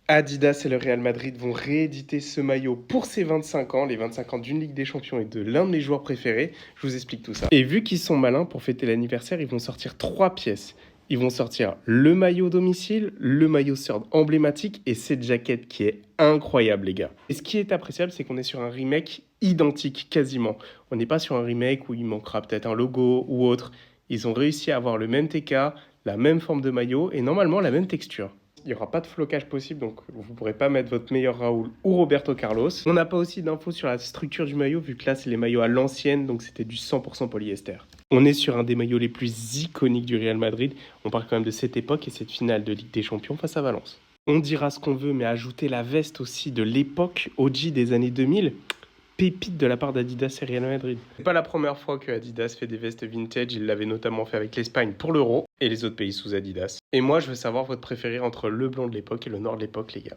Adidas et le Real Madrid vont rééditer ce maillot pour ses 25 ans, les 25 ans d'une Ligue des Champions et de l'un de mes joueurs préférés. Je vous explique tout ça. Et vu qu'ils sont malins pour fêter l'anniversaire, ils vont sortir 3 pièces. Ils vont sortir le maillot domicile, le maillot third emblématique et cette jaquette qui est incroyable, les gars. Et ce qui est appréciable, c'est qu'on est sur un remake identique quasiment. On n'est pas sur un remake où il manquera peut-être un logo ou autre. Ils ont réussi à avoir le même TK, la même forme de maillot et normalement la même texture. Il n'y aura pas de flocage possible, donc vous ne pourrez pas mettre votre meilleur Raoul ou Roberto Carlos. On n'a pas aussi d'infos sur la structure du maillot, vu que là, c'est les maillots à l'ancienne, donc c'était du 100% polyester. On est sur un des maillots les plus iconiques du Real Madrid. On parle quand même de cette époque et cette finale de Ligue des Champions face à Valence. On dira ce qu'on veut, mais ajouter la veste aussi de l'époque OG des années 2000, pépite de la part d'Adidas et Real Madrid. C'est pas la première fois que Adidas fait des vestes vintage, il l'avait notamment fait avec l'Espagne pour l'Euro et les autres pays sous Adidas. Et moi, je veux savoir votre préféré entre le blanc de l'époque et le noir de l'époque, les gars.